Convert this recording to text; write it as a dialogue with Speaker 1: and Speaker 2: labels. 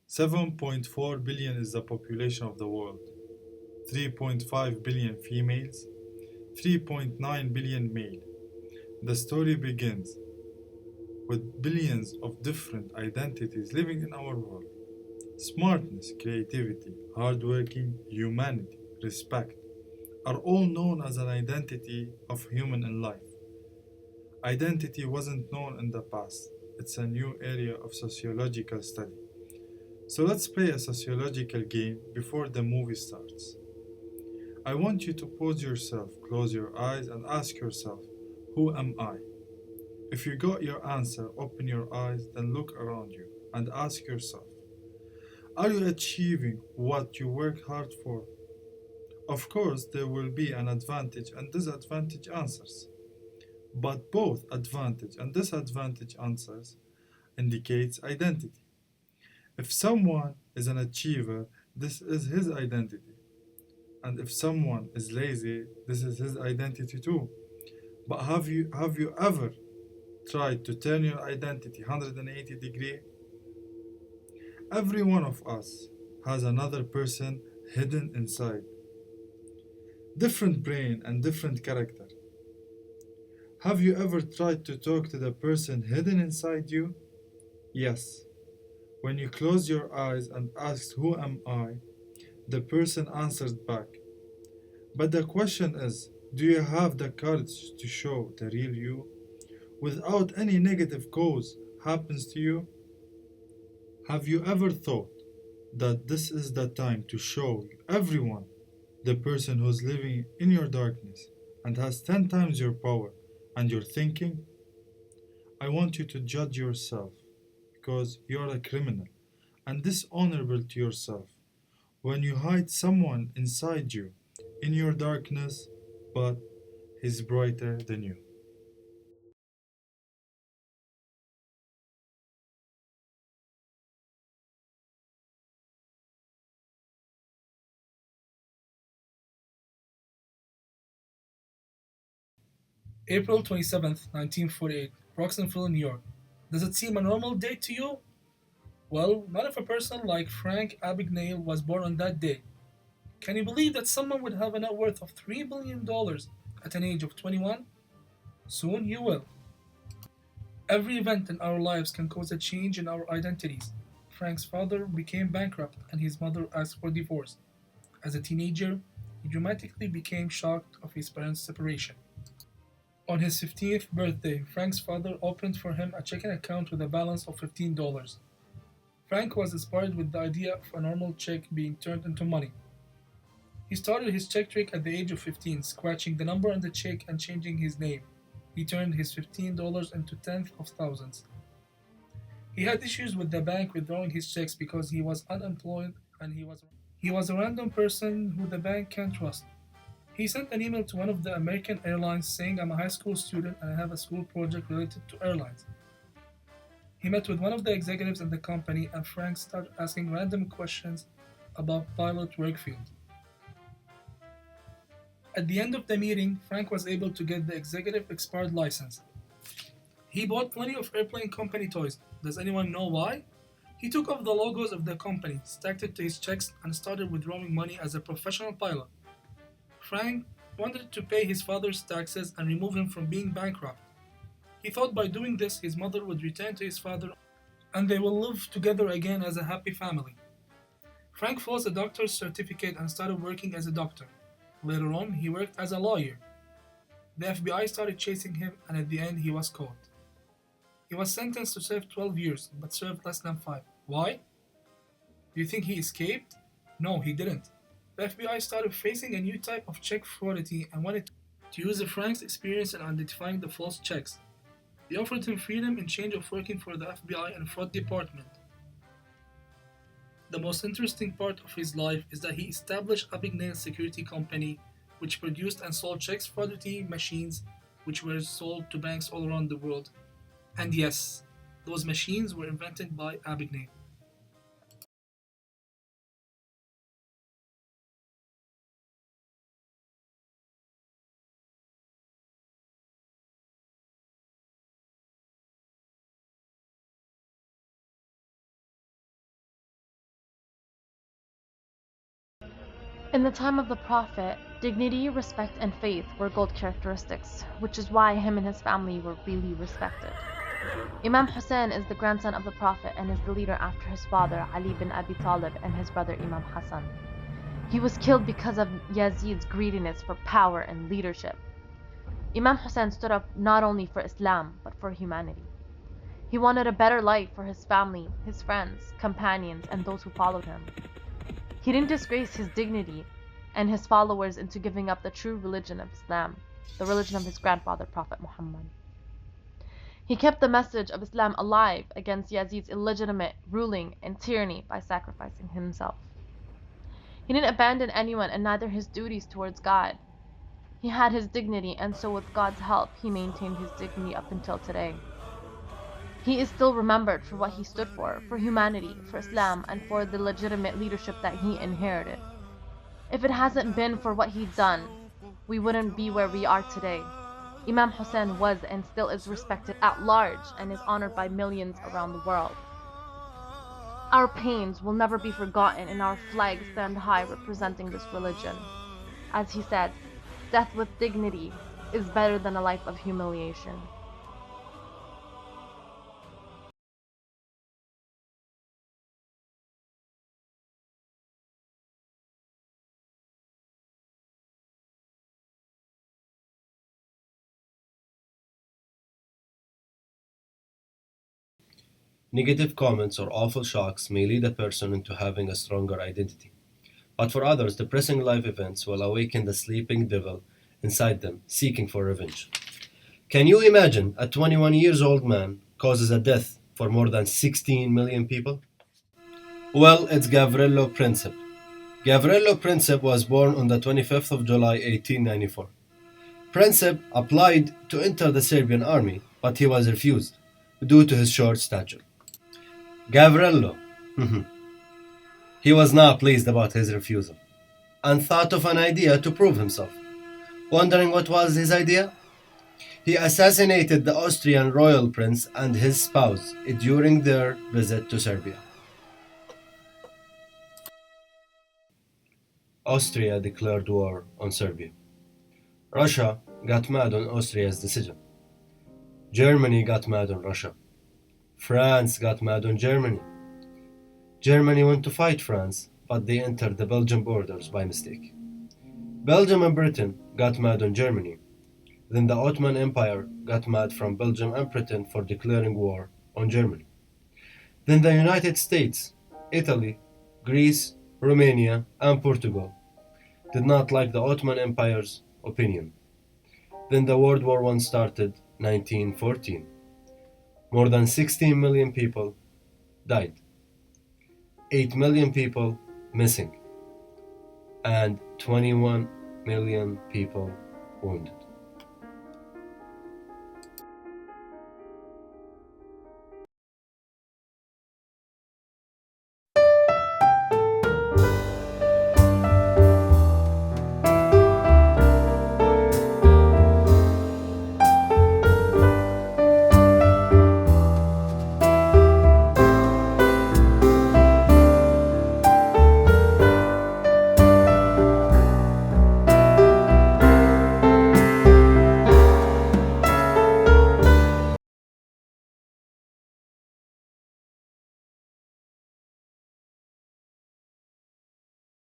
Speaker 1: 7.4 billion is the population of the world, 3.5 billion females, 3.9 billion male. The story begins with billions of different identities living in our world. Smartness, creativity, hardworking, humanity, respect are all known as an identity of human in life. Identity wasn't known in the past. It's a new area of sociological study. So let's play a sociological game before the movie starts. I want you to pause yourself, close your eyes, and ask yourself, who am I? If you got your answer, open your eyes, then look around you and ask yourself, are you achieving what you work hard for? Of course, there will be an advantage and disadvantage answers, but both advantage and disadvantage answers indicates identity. If someone is an achiever, this is his identity. And if someone is lazy, this is his identity too. But have you ever tried to turn your identity 180 degree? Every one of us has another person hidden inside. Different brain and different character. Have you ever tried to talk to the person hidden inside you? Yes. When you closed your eyes and asked, who am I? The person answered back. But the question is, do you have the courage to show the real you without any negative cause happens to you? Have you ever thought that this is the time to show everyone the person who's living in your darkness and has 10 times your power and your thinking? I want you to judge yourself because you're a criminal and dishonorable to yourself when you hide someone inside you in your darkness, but he's brighter than you.
Speaker 2: April 27th, 1948, Roxonville, New York. Does it seem a normal day to you? Well, not if a person like Frank Abagnale was born on that day. Can you believe that someone would have a net worth of $3 billion at an age of 21? Soon you will. Every event in our lives can cause a change in our identities. Frank's father became bankrupt and his mother asked for divorce. As a teenager, he dramatically became shocked of his parents' separation. On his 15th birthday, Frank's father opened for him a checking account with a balance of $15. Frank was inspired with the idea of a normal check being turned into money. He started his check trick at the age of 15, scratching the number on the check and changing his name. He turned his $15 into tenths of thousands. He had issues with the bank withdrawing his checks because he was unemployed and he was a random person who the bank can't trust. He sent an email to one of the American airlines saying, I'm a high school student and I have a school project related to airlines. He met with one of the executives in the company and Frank started asking random questions about pilot workfield. At the end of the meeting, Frank was able to get the executive expired license. He bought plenty of airplane company toys. Does anyone know why? He took off the logos of the company, stacked it to his checks, and started withdrawing money as a professional pilot. Frank wanted to pay his father's taxes and remove him from being bankrupt. He thought by doing this, his mother would return to his father and they will live together again as a happy family. Frank forged a doctor's certificate and started working as a doctor. Later on, he worked as a lawyer. The FBI started chasing him, and at the end, he was caught. He was sentenced to serve 12 years, but served less than 5. Why? Do you think he escaped? No, he didn't. The FBI started facing a new type of check fraudity and wanted to use Frank's experience in identifying the false checks. They offered him freedom in change of working for the FBI and fraud department. The most interesting part of his life is that he established Abagnale Security Company, which produced and sold checks fraudulently machines which were sold to banks all around the world. And yes, those machines were invented by Abagnale.
Speaker 3: In the time of the Prophet, dignity, respect, and faith were gold characteristics, which is why him and his family were really respected. Imam Hussein is the grandson of the Prophet and is the leader after his father Ali bin Abi Talib and his brother Imam Hassan. He was killed because of Yazid's greediness for power and leadership. Imam Hussein stood up not only for Islam, but for humanity. He wanted a better life for his family, his friends, companions, and those who followed him. He didn't disgrace his dignity and his followers into giving up the true religion of Islam, the religion of his grandfather, Prophet Muhammad. He kept the message of Islam alive against Yazid's illegitimate ruling and tyranny by sacrificing himself. He didn't abandon anyone and neither his duties towards God. He had his dignity, and so with God's help, he maintained his dignity up until today. He is still remembered for what he stood for humanity, for Islam, and for the legitimate leadership that he inherited. If it hasn't been for what he'd done, we wouldn't be where we are today. Imam Hussein was and still is respected at large and is honored by millions around the world. Our pains will never be forgotten and our flags stand high representing this religion. As he said, death with dignity is better than a life of humiliation.
Speaker 4: Negative comments or awful shocks may lead a person into having a stronger identity. But for others, depressing life events will awaken the sleeping devil inside them, seeking for revenge. Can you imagine a 21 years old man causes a death for more than 16 million people? Well, it's Gavrilo Princip. Gavrilo Princip was born on the 25th of July 1894. Princip applied to enter the Serbian army, but he was refused due to his short stature. Gavrilo, he was not pleased about his refusal and thought of an idea to prove himself. Wondering what was his idea? He assassinated the Austrian royal prince and his spouse during their visit to Serbia. Austria declared war on Serbia. Russia got mad on Austria's decision. Germany got mad on Russia. France got mad on Germany. Germany went to fight France, but they entered the Belgian borders by mistake. Belgium and Britain got mad on Germany. Then the Ottoman Empire got mad from Belgium and Britain for declaring war on Germany. Then the United States, Italy, Greece, Romania, and Portugal did not like the Ottoman Empire's opinion. Then the World War I started 1914. More than 16 million people died. 8 million people missing. And 21 million people wounded.